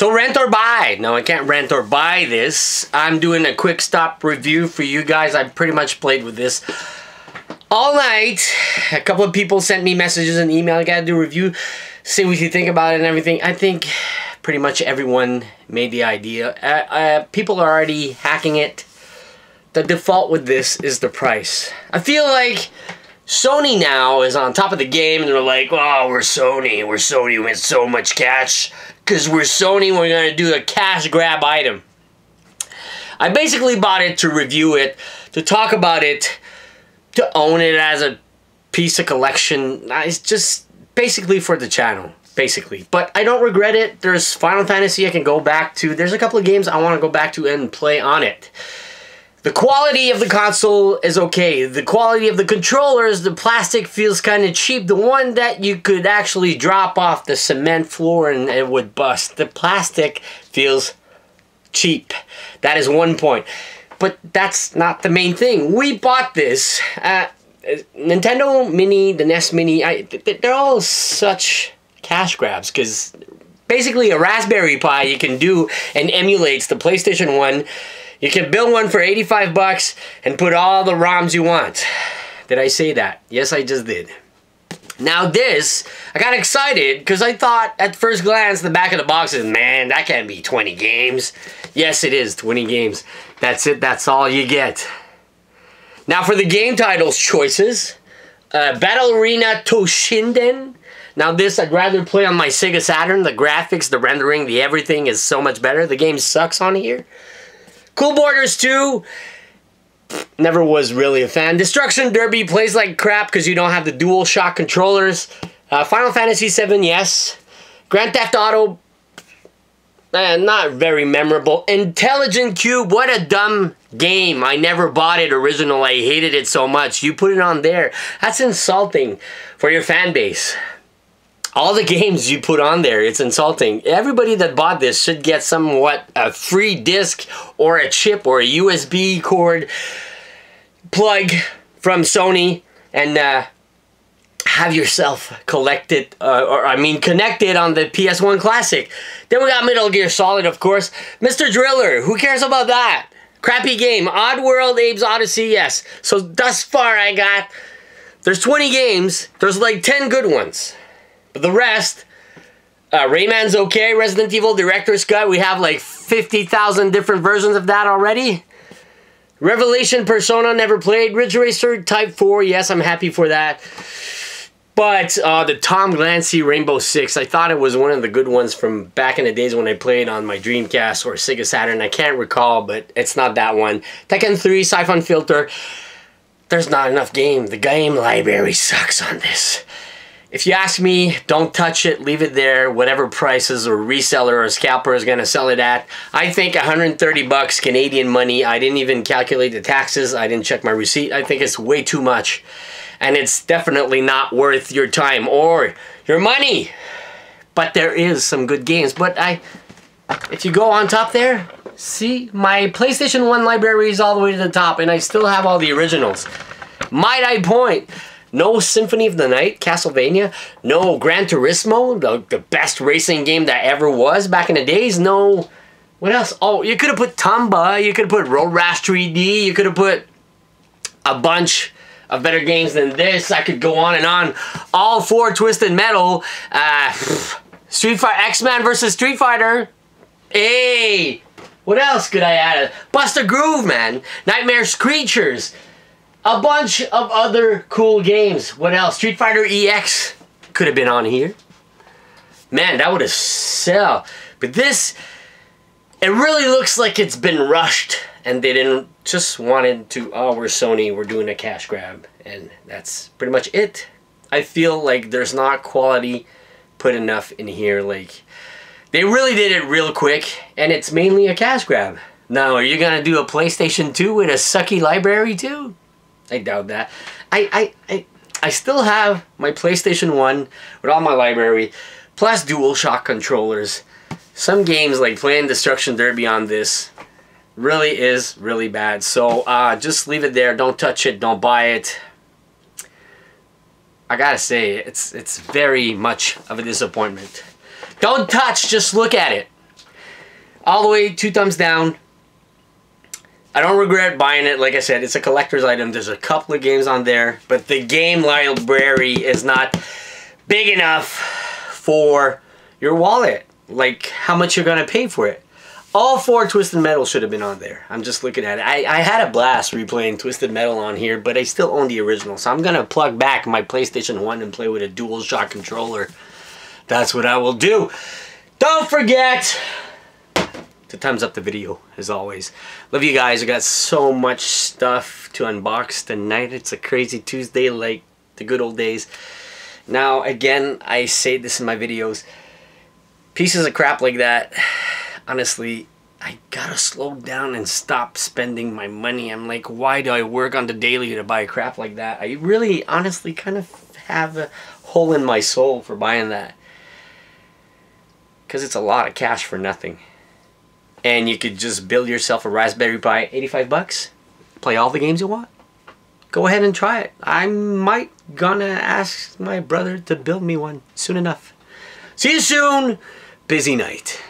So rent or buy. No, I can't rent or buy this. I'm doing a quick stop review for you guys. I pretty much played with this all night. A couple of people sent me messages and email. I gotta do a review, see what you think about it and everything. I think pretty much everyone made the idea. People are already hacking it. The default with this is the price. I feel like Sony now is on top of the game and they're like, oh, we're Sony with so much cash. Because we're Sony, we're going to do a cash grab item. I basically bought it to review it, to talk about it, to own it as a piece of collection. It's just basically for the channel, basically. But I don't regret it. There's Final Fantasy I can go back to. There's a couple of games I want to go back to and play on it. The quality of the console is okay. The quality of the controllers, the plastic feels kind of cheap. The one that you could actually drop off the cement floor and it would bust. The plastic feels cheap. That is one point. But that's not the main thing. We bought this. Nintendo Mini, the NES Mini, they're all such cash grabs because basically a Raspberry Pi you can do and emulates the PlayStation 1. You can build one for 85 bucks and put all the ROMs you want. Did I say that? Yes, I just did. Now this, I got excited because I thought at first glance the back of the box is, man, that can't be 20 games. Yes, it is 20 games. That's it. That's all you get. Now for the game titles choices, Battle Arena Toshinden. Now this, I'd rather play on my Sega Saturn. The graphics, the rendering, the everything is so much better. The game sucks on here. Cool Borders 2, never was really a fan. Destruction Derby plays like crap because you don't have the DualShock controllers. Final Fantasy 7, yes. Grand Theft Auto, not very memorable. Intelligent Cube, what a dumb game. I never bought it original. I hated it so much. You put it on there. That's insulting for your fan base. All the games you put on there, it's insulting. Everybody that bought this should get somewhat a free disc or a chip or a USB cord plug from Sony and have yourself connected on the PS1 Classic. Then we got Metal Gear Solid, of course. Mr. Driller, who cares about that? Crappy game. Oddworld, Abe's Odyssey, yes. So thus far I got, there's 20 games, there's like 10 good ones. But the rest, Rayman's okay, Resident Evil Director's Cut, we have like 50,000 different versions of that already. Revelation Persona, never played. Ridge Racer Type 4, yes, I'm happy for that. But the Tom Clancy Rainbow Six, I thought it was one of the good ones from back in the days when I played on my Dreamcast or Sega Saturn. I can't recall, but it's not that one. Tekken 3, Siphon Filter, there's not enough game. The game library sucks on this. If you ask me, don't touch it, leave it there, whatever prices or reseller or scalper is going to sell it at. I think 130 bucks Canadian money. I didn't even calculate the taxes. I didn't check my receipt. I think it's way too much. And it's definitely not worth your time or your money. But there is some good games. But if you go on top there, see, my PlayStation 1 library is all the way to the top and I still have all the originals. Might I point? No Symphony of the Night, Castlevania. No Gran Turismo, the best racing game that ever was back in the days. No, what else? Oh, you could have put Tomba, you could have put Road Rash 3D, you could have put a bunch of better games than this. I could go on and on. All four Twisted Metal. Street Fighter, X-Men versus Street Fighter. Hey, what else could I add? Buster Groove, man. Nightmare Creatures. A bunch of other cool games. What else? Street Fighter EX could have been on here. Man, that would have sell. But this, it really looks like it's been rushed and they didn't just wanted to, oh, we're Sony, we're doing a cash grab. And that's pretty much it. I feel like there's not quality put enough in here. Like, they really did it real quick and it's mainly a cash grab. Now, are you going to do a PlayStation 2 with a sucky library too? I doubt that. I still have my PlayStation 1 with all my library, plus DualShock controllers. Some games like playing Destruction Derby on this really is really bad. So just leave it there. Don't touch it. Don't buy it. I gotta say, it's very much of a disappointment. Don't touch. Just look at it. All the way 2 thumbs down. I don't regret buying it. Like I said, it's a collector's item. There's a couple of games on there, but the game library is not big enough for your wallet. Like how much you're gonna pay for it. All 4 Twisted Metal should have been on there. I'm just looking at it. I had a blast replaying Twisted Metal on here, but I still own the original. So I'm gonna plug back my PlayStation 1 and play with a DualShock controller. That's what I will do. Don't forget to thumbs up the video, as always. Love you guys. I got so much stuff to unbox tonight. It's a crazy Tuesday like the good old days. Now, again, I say this in my videos. Pieces of crap like that, honestly, I gotta slow down and stop spending my money. I'm like, why do I work on the daily to buy crap like that? I really, honestly, kind of have a hole in my soul for buying that. Because it's a lot of cash for nothing. And you could just build yourself a Raspberry Pi, 85 bucks, play all the games you want. Go ahead and try it. I might gonna ask my brother to build me one soon enough. See you soon. Busy night.